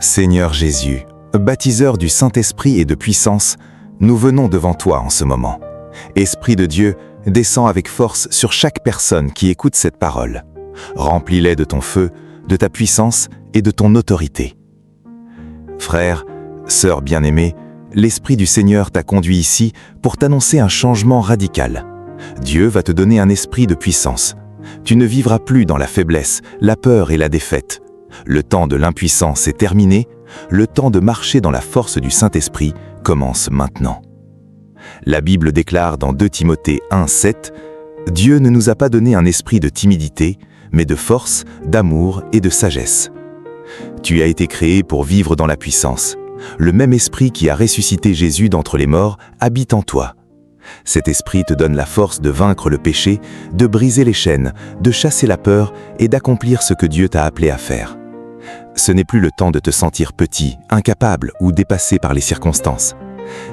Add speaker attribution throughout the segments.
Speaker 1: Seigneur Jésus, baptiseur du Saint-Esprit et de puissance, nous venons devant toi en ce moment. Esprit de Dieu, descends avec force sur chaque personne qui écoute cette parole. Remplis-les de ton feu, de ta puissance et de ton autorité. Frères, sœurs bien-aimés, l'Esprit du Seigneur t'a conduit ici pour t'annoncer un changement radical. Dieu va te donner un esprit de puissance. Tu ne vivras plus dans la faiblesse, la peur et la défaite. Le temps de l'impuissance est terminé, le temps de marcher dans la force du Saint-Esprit commence maintenant. La Bible déclare dans 2 Timothée 1:7 « Dieu ne nous a pas donné un esprit de timidité, mais de force, d'amour et de sagesse. » Tu as été créé pour vivre dans la puissance. Le même esprit qui a ressuscité Jésus d'entre les morts habite en toi. Cet esprit te donne la force de vaincre le péché, de briser les chaînes, de chasser la peur et d'accomplir ce que Dieu t'a appelé à faire. Ce n'est plus le temps de te sentir petit, incapable ou dépassé par les circonstances.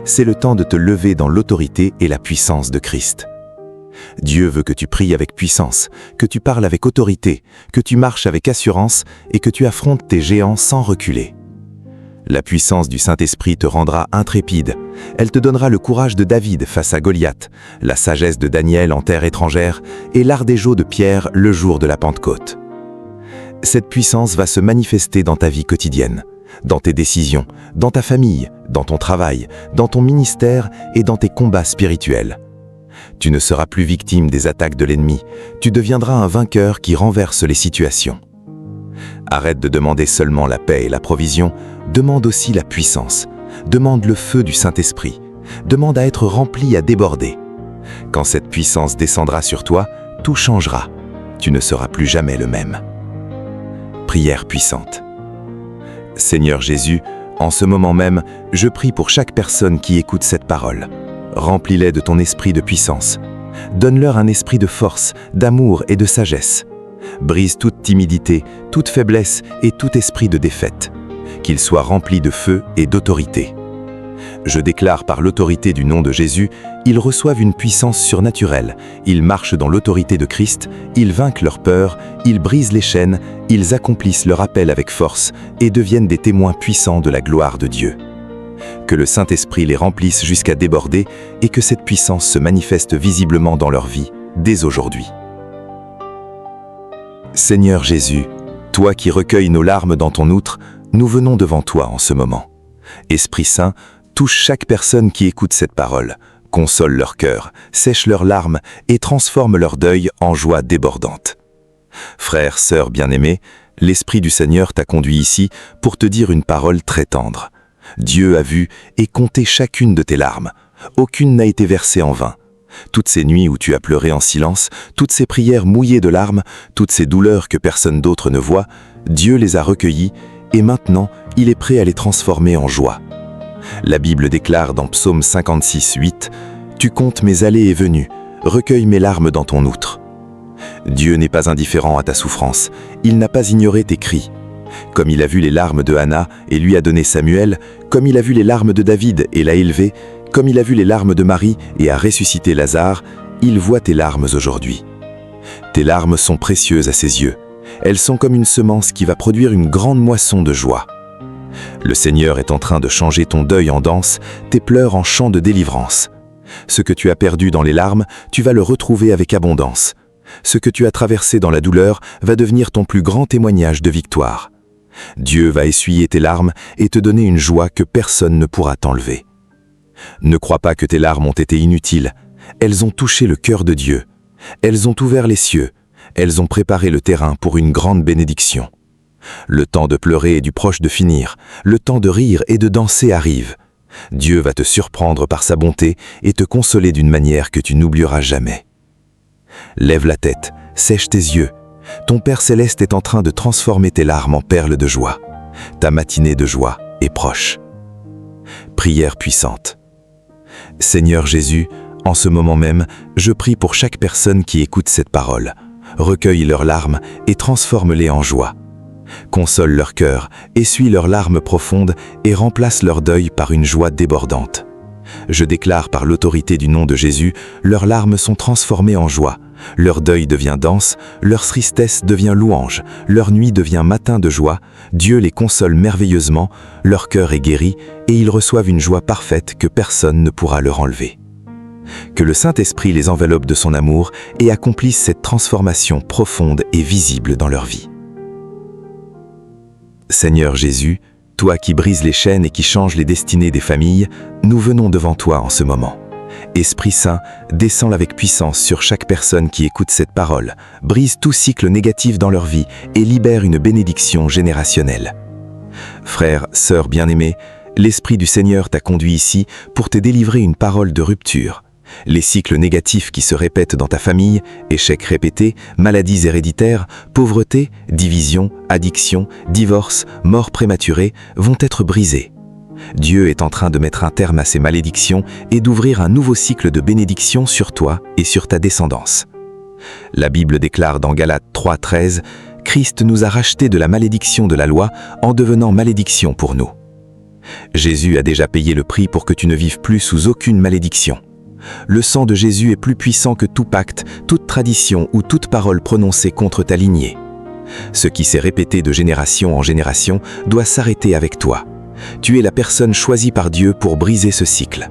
Speaker 1: C'est le temps de te lever dans l'autorité et la puissance de Christ. Dieu veut que tu pries avec puissance, que tu parles avec autorité, que tu marches avec assurance et que tu affrontes tes géants sans reculer. La puissance du Saint-Esprit te rendra intrépide. Elle te donnera le courage de David face à Goliath, la sagesse de Daniel en terre étrangère et l'art des Jeux de Pierre le jour de la Pentecôte. Cette puissance va se manifester dans ta vie quotidienne, dans tes décisions, dans ta famille, dans ton travail, dans ton ministère et dans tes combats spirituels. Tu ne seras plus victime des attaques de l'ennemi, tu deviendras un vainqueur qui renverse les situations. Arrête de demander seulement la paix et la provision, demande aussi la puissance, demande le feu du Saint-Esprit, demande à être rempli à déborder. Quand cette puissance descendra sur toi, tout changera, tu ne seras plus jamais le même. Prière puissante. Seigneur Jésus, en ce moment même, je prie pour chaque personne qui écoute cette parole. Remplis-les de ton esprit de puissance. Donne-leur un esprit de force, d'amour et de sagesse. Brise toute timidité, toute faiblesse et tout esprit de défaite. Qu'ils soient remplis de feu et d'autorité. Je déclare par l'autorité du nom de Jésus, ils reçoivent une puissance surnaturelle, ils marchent dans l'autorité de Christ, ils vainquent leur peur, ils brisent les chaînes, ils accomplissent leur appel avec force et deviennent des témoins puissants de la gloire de Dieu. Que le Saint-Esprit les remplisse jusqu'à déborder et que cette puissance se manifeste visiblement dans leur vie, dès aujourd'hui. Seigneur Jésus, toi qui recueilles nos larmes dans ton outre, nous venons devant toi en ce moment. Esprit Saint, touche chaque personne qui écoute cette parole, console leur cœur, sèche leurs larmes et transforme leur deuil en joie débordante. Frères, sœurs bien-aimés, l'Esprit du Seigneur t'a conduit ici pour te dire une parole très tendre. Dieu a vu et compté chacune de tes larmes. Aucune n'a été versée en vain. Toutes ces nuits où tu as pleuré en silence, toutes ces prières mouillées de larmes, toutes ces douleurs que personne d'autre ne voit, Dieu les a recueillies et maintenant, il est prêt à les transformer en joie. La Bible déclare dans Psaume 56:8 « Tu comptes mes allées et venues, recueille mes larmes dans ton outre. » Dieu n'est pas indifférent à ta souffrance, il n'a pas ignoré tes cris. Comme il a vu les larmes de Anna et lui a donné Samuel, comme il a vu les larmes de David et l'a élevé, comme il a vu les larmes de Marie et a ressuscité Lazare, il voit tes larmes aujourd'hui. Tes larmes sont précieuses à ses yeux. Elles sont comme une semence qui va produire une grande moisson de joie. Le Seigneur est en train de changer ton deuil en danse, tes pleurs en chant de délivrance. Ce que tu as perdu dans les larmes, tu vas le retrouver avec abondance. Ce que tu as traversé dans la douleur va devenir ton plus grand témoignage de victoire. Dieu va essuyer tes larmes et te donner une joie que personne ne pourra t'enlever. Ne crois pas que tes larmes ont été inutiles. Elles ont touché le cœur de Dieu. Elles ont ouvert les cieux. Elles ont préparé le terrain pour une grande bénédiction. Le temps de pleurer est du proche de finir. Le temps de rire et de danser arrive. Dieu va te surprendre par sa bonté et te consoler d'une manière que tu n'oublieras jamais. Lève la tête, sèche tes yeux. Ton Père Céleste est en train de transformer tes larmes en perles de joie. Ta matinée de joie est proche. Prière puissante. Seigneur Jésus, en ce moment même, je prie pour chaque personne qui écoute cette parole. Recueille leurs larmes et transforme-les en joie. Console leur cœur, essuie leurs larmes profondes et remplace leur deuil par une joie débordante. Je déclare par l'autorité du nom de Jésus, leurs larmes sont transformées en joie. Leur deuil devient danse, leur tristesse devient louange, leur nuit devient matin de joie, Dieu les console merveilleusement, leur cœur est guéri et ils reçoivent une joie parfaite que personne ne pourra leur enlever. Que le Saint-Esprit les enveloppe de son amour et accomplisse cette transformation profonde et visible dans leur vie. Seigneur Jésus, toi qui brises les chaînes et qui changes les destinées des familles, nous venons devant toi en ce moment. Esprit Saint, descends avec puissance sur chaque personne qui écoute cette parole, brise tout cycle négatif dans leur vie et libère une bénédiction générationnelle. Frères, sœurs bien-aimés, l'Esprit du Seigneur t'a conduit ici pour te délivrer une parole de rupture. Les cycles négatifs qui se répètent dans ta famille, échecs répétés, maladies héréditaires, pauvreté, division, addiction, divorce, mort prématurée vont être brisés. Dieu est en train de mettre un terme à ces malédictions et d'ouvrir un nouveau cycle de bénédiction sur toi et sur ta descendance. La Bible déclare dans Galates 3:13 « Christ nous a rachetés de la malédiction de la loi en devenant malédiction pour nous. » Jésus a déjà payé le prix pour que tu ne vives plus sous aucune malédiction. Le sang de Jésus est plus puissant que tout pacte, toute tradition ou toute parole prononcée contre ta lignée. Ce qui s'est répété de génération en génération doit s'arrêter avec toi. Tu es la personne choisie par Dieu pour briser ce cycle.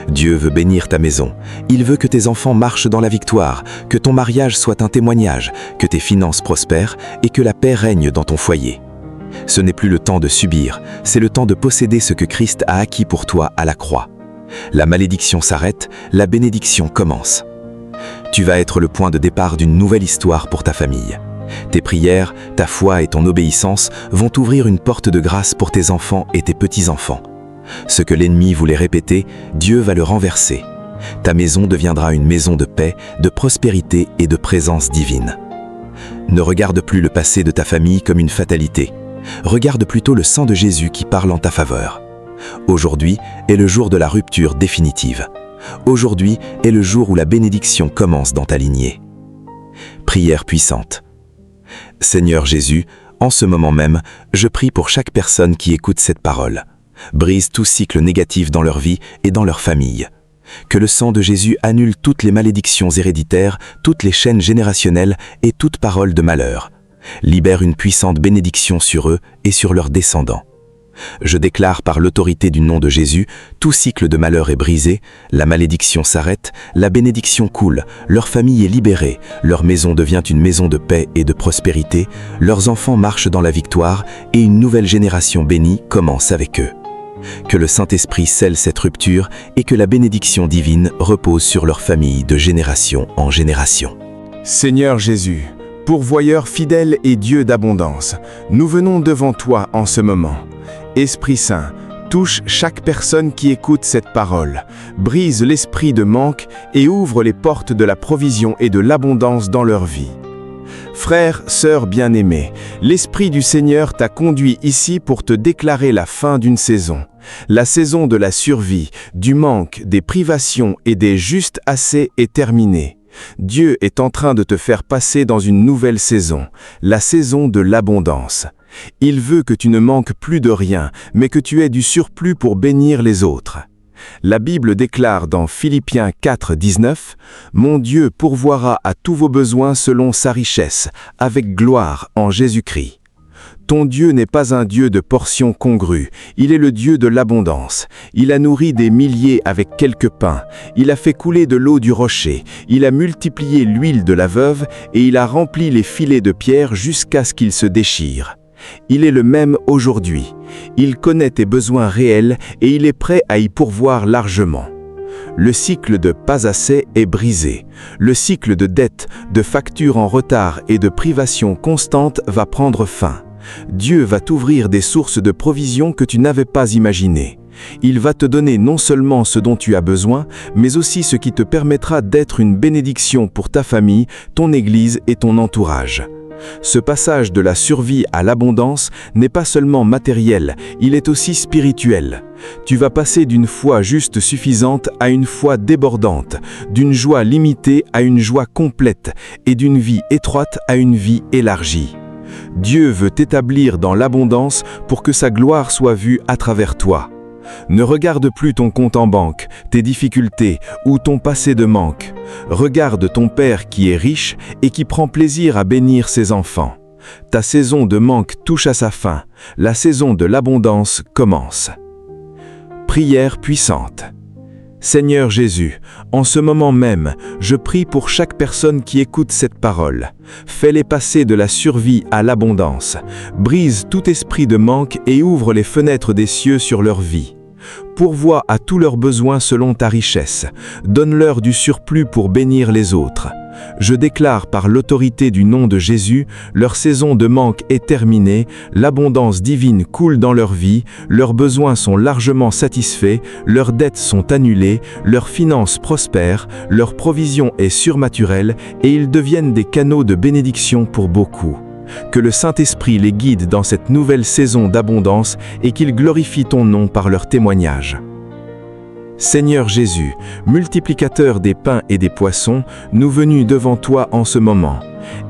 Speaker 1: Dieu veut bénir ta maison. Il veut que tes enfants marchent dans la victoire, que ton mariage soit un témoignage, que tes finances prospèrent et que la paix règne dans ton foyer. Ce n'est plus le temps de subir, c'est le temps de posséder ce que Christ a acquis pour toi à la croix. La malédiction s'arrête, la bénédiction commence. Tu vas être le point de départ d'une nouvelle histoire pour ta famille. Tes prières, ta foi et ton obéissance vont ouvrir une porte de grâce pour tes enfants et tes petits-enfants. Ce que l'ennemi voulait répéter, Dieu va le renverser. Ta maison deviendra une maison de paix, de prospérité et de présence divine. Ne regarde plus le passé de ta famille comme une fatalité. Regarde plutôt le sang de Jésus qui parle en ta faveur. Aujourd'hui est le jour de la rupture définitive. Aujourd'hui est le jour où la bénédiction commence dans ta lignée. Prière puissante. Seigneur Jésus, en ce moment même, je prie pour chaque personne qui écoute cette parole. Brise tout cycle négatif dans leur vie et dans leur famille. Que le sang de Jésus annule toutes les malédictions héréditaires, toutes les chaînes générationnelles et toute parole de malheur. Libère une puissante bénédiction sur eux et sur leurs descendants. Je déclare par l'autorité du nom de Jésus, tout cycle de malheur est brisé, la malédiction s'arrête, la bénédiction coule, leur famille est libérée, leur maison devient une maison de paix et de prospérité, leurs enfants marchent dans la victoire et une nouvelle génération bénie commence avec eux. Que le Saint-Esprit scelle cette rupture et que la bénédiction divine repose sur leur famille de génération en génération.
Speaker 2: Seigneur Jésus, pourvoyeur fidèle et Dieu d'abondance, nous venons devant toi en ce moment. Esprit Saint, touche chaque personne qui écoute cette parole, brise l'esprit de manque et ouvre les portes de la provision et de l'abondance dans leur vie. Frères, sœurs bien-aimés, l'Esprit du Seigneur t'a conduit ici pour te déclarer la fin d'une saison. La saison de la survie, du manque, des privations et des juste assez est terminée. Dieu est en train de te faire passer dans une nouvelle saison, la saison de l'abondance. Il veut que tu ne manques plus de rien, mais que tu aies du surplus pour bénir les autres. La Bible déclare dans Philippiens 4:19 « Mon Dieu pourvoira à tous vos besoins selon sa richesse, avec gloire en Jésus-Christ. » Ton Dieu n'est pas un Dieu de portions congrues, il est le Dieu de l'abondance. Il a nourri des milliers avec quelques pains, il a fait couler de l'eau du rocher, il a multiplié l'huile de la veuve et il a rempli les filets de pierre jusqu'à ce qu'ils se déchirent. Il est le même aujourd'hui. Il connaît tes besoins réels et il est prêt à y pourvoir largement. Le cycle de pas assez est brisé. Le cycle de dettes, de factures en retard et de privations constantes va prendre fin. Dieu va t'ouvrir des sources de provision que tu n'avais pas imaginées. Il va te donner non seulement ce dont tu as besoin, mais aussi ce qui te permettra d'être une bénédiction pour ta famille, ton Église et ton entourage. Ce passage de la survie à l'abondance n'est pas seulement matériel, il est aussi spirituel. Tu vas passer d'une foi juste suffisante à une foi débordante, d'une joie limitée à une joie complète et d'une vie étroite à une vie élargie. Dieu veut t'établir dans l'abondance pour que sa gloire soit vue à travers toi. Ne regarde plus ton compte en banque, tes difficultés ou ton passé de manque. Regarde ton Père qui est riche et qui prend plaisir à bénir ses enfants. Ta saison de manque touche à sa fin, la saison de l'abondance commence. Prière puissante. Seigneur Jésus, en ce moment même, je prie pour chaque personne qui écoute cette parole. Fais-les passer de la survie à l'abondance. Brise tout esprit de manque et ouvre les fenêtres des cieux sur leur vie. Pourvois à tous leurs besoins selon ta richesse. Donne-leur du surplus pour bénir les autres. Je déclare par l'autorité du nom de Jésus, leur saison de manque est terminée, l'abondance divine coule dans leur vie, leurs besoins sont largement satisfaits, leurs dettes sont annulées, leurs finances prospèrent, leur provision est surnaturelle et ils deviennent des canaux de bénédiction pour beaucoup. Que le Saint-Esprit les guide dans cette nouvelle saison d'abondance et qu'il glorifie ton nom par leur témoignage. Seigneur Jésus, multiplicateur des pains et des poissons, nous venons devant toi en ce moment.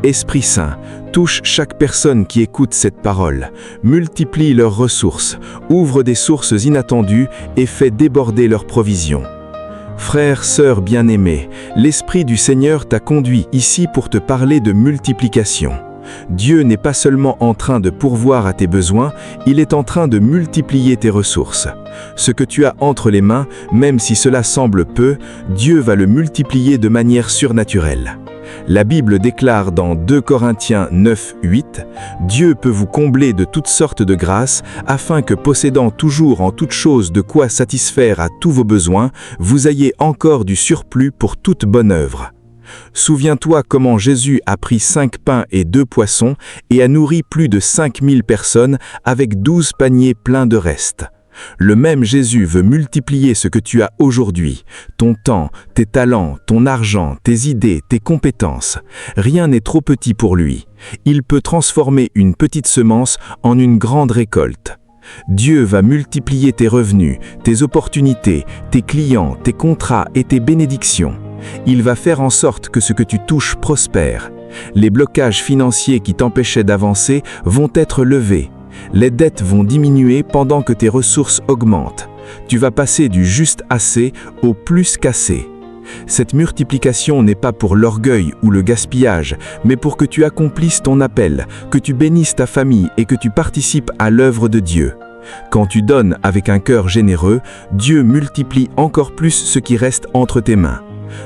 Speaker 2: Esprit Saint, touche chaque personne qui écoute cette parole, multiplie leurs ressources, ouvre des sources inattendues et fais déborder leurs provisions. Frères, sœurs bien-aimés, l'Esprit du Seigneur t'a conduit ici pour te parler de multiplication. Dieu n'est pas seulement en train de pourvoir à tes besoins, il est en train de multiplier tes ressources. Ce que tu as entre les mains, même si cela semble peu, Dieu va le multiplier de manière surnaturelle. La Bible déclare dans 2 Corinthiens 9, 8, « Dieu peut vous combler de toutes sortes de grâces, afin que possédant toujours en toutes choses de quoi satisfaire à tous vos besoins, vous ayez encore du surplus pour toute bonne œuvre. » Souviens-toi comment Jésus a pris 5 pains et 2 poissons et a nourri plus de 5000 personnes avec 12 paniers pleins de restes. Le même Jésus veut multiplier ce que tu as aujourd'hui, ton temps, tes talents, ton argent, tes idées, tes compétences. Rien n'est trop petit pour lui. Il peut transformer une petite semence en une grande récolte. Dieu va multiplier tes revenus, tes opportunités, tes clients, tes contrats et tes bénédictions. Il va faire en sorte que ce que tu touches prospère. Les blocages financiers qui t'empêchaient d'avancer vont être levés. Les dettes vont diminuer pendant que tes ressources augmentent. Tu vas passer du juste assez au plus qu'assez. Cette multiplication n'est pas pour l'orgueil ou le gaspillage, mais pour que tu accomplisses ton appel, que tu bénisses ta famille et que tu participes à l'œuvre de Dieu. Quand tu donnes avec un cœur généreux, Dieu multiplie encore plus ce qui reste entre tes mains.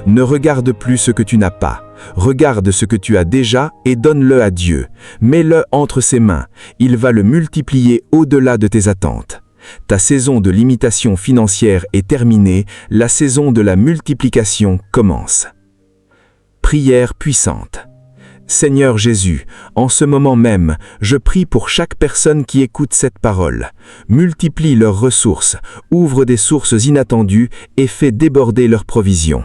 Speaker 2: Ne regarde plus ce que tu n'as pas. Regarde ce que tu as déjà et donne-le à Dieu. Mets-le entre ses mains. Il va le multiplier au-delà de tes attentes. Ta saison de limitation financière est terminée. La saison de la multiplication commence. Prière puissante. Seigneur Jésus, en ce moment même, je prie pour chaque personne qui écoute cette parole. Multiplie leurs ressources, ouvre des sources inattendues et fais déborder leurs provisions.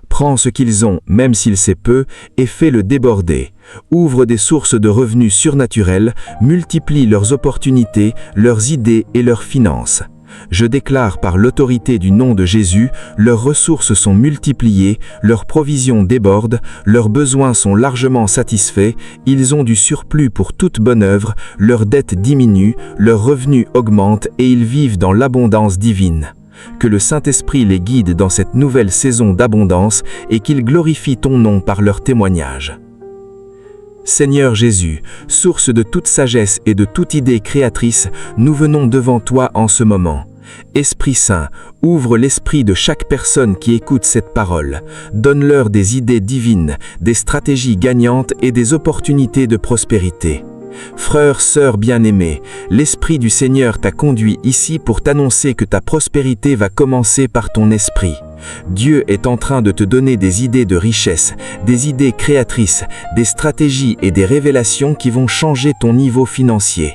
Speaker 2: Prends ce qu'ils ont, même s'il c'est peu, et fais-le déborder. Ouvre des sources de revenus surnaturels, multiplie leurs opportunités, leurs idées et leurs finances. Je déclare par l'autorité du nom de Jésus, leurs ressources sont multipliées, leurs provisions débordent, leurs besoins sont largement satisfaits, ils ont du surplus pour toute bonne œuvre, leurs dettes diminuent, leurs revenus augmentent et ils vivent dans l'abondance divine. Que le Saint-Esprit les guide dans cette nouvelle saison d'abondance et qu'il glorifie ton nom par leur témoignage. Seigneur Jésus, source de toute sagesse et de toute idée créatrice, nous venons devant toi en ce moment. Esprit Saint, ouvre l'esprit de chaque personne qui écoute cette parole. Donne-leur des idées divines, des stratégies gagnantes et des opportunités de prospérité. Frères, sœurs bien-aimés, l'Esprit du Seigneur t'a conduit ici pour t'annoncer que ta prospérité va commencer par ton esprit. Dieu est en train de te donner des idées de richesse, des idées créatrices, des stratégies et des révélations qui vont changer ton niveau financier.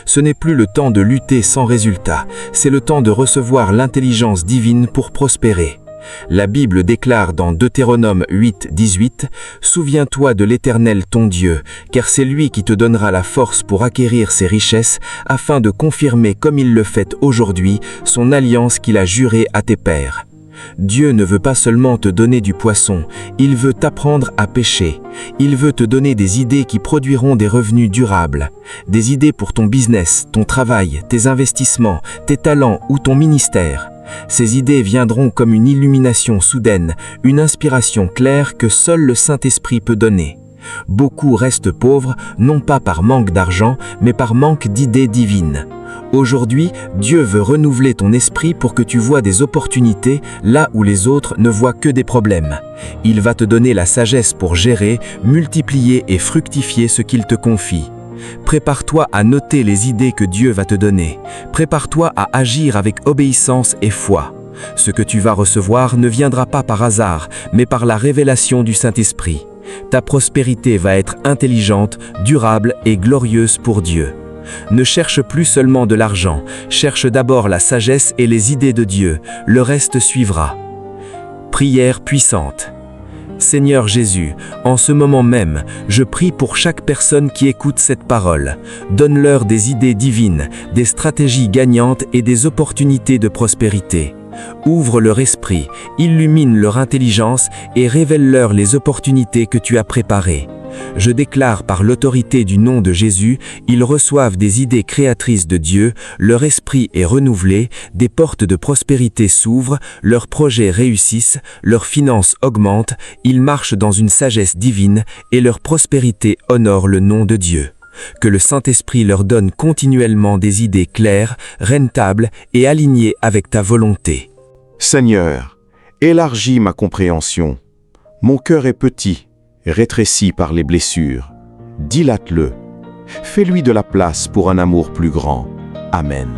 Speaker 2: Ce n'est plus le temps de lutter sans résultat, c'est le temps de recevoir l'intelligence divine pour prospérer. La Bible déclare dans Deutéronome 8, 18 « Souviens-toi de l'Éternel ton Dieu, car c'est lui qui te donnera la force pour acquérir ses richesses, afin de confirmer comme il le fait aujourd'hui son alliance qu'il a jurée à tes pères. »
Speaker 3: Dieu ne veut pas seulement te donner du poisson, il veut t'apprendre à pêcher. Il veut te donner des idées qui produiront des revenus durables, des idées pour ton business, ton travail, tes investissements, tes talents ou ton ministère. Ces idées viendront comme une illumination soudaine, une inspiration claire que seul le Saint-Esprit peut donner. Beaucoup restent pauvres, non pas par manque d'argent, mais par manque d'idées divines. Aujourd'hui, Dieu veut renouveler ton esprit pour que tu vois des opportunités là où les autres ne voient que des problèmes. Il va te donner la sagesse pour gérer, multiplier et fructifier ce qu'il te confie. Prépare-toi à noter les idées que Dieu va te donner. Prépare-toi à agir avec obéissance et foi. Ce que tu vas recevoir ne viendra pas par hasard, mais par la révélation du Saint-Esprit. Ta prospérité va être intelligente, durable et glorieuse pour Dieu. Ne cherche plus seulement de l'argent, cherche d'abord la sagesse et les idées de Dieu, le reste suivra. Prière puissante. Seigneur Jésus, en ce moment même, je prie pour chaque personne qui écoute cette parole. Donne-leur des idées divines, des stratégies gagnantes et des opportunités de prospérité. Ouvre leur esprit, illumine leur intelligence et révèle-leur les opportunités que tu as préparées. Je déclare par l'autorité du nom de Jésus, ils reçoivent des idées créatrices de Dieu, leur esprit est renouvelé, des portes de prospérité s'ouvrent, leurs projets réussissent, leurs finances augmentent, ils marchent dans une sagesse divine et leur prospérité honore le nom de Dieu. Que le Saint-Esprit leur donne continuellement des idées claires, rentables et alignées avec ta volonté.
Speaker 1: Seigneur, élargis ma compréhension. Mon cœur est petit, rétréci par les blessures. Dilate-le. Fais-lui de la place pour un amour plus grand. Amen.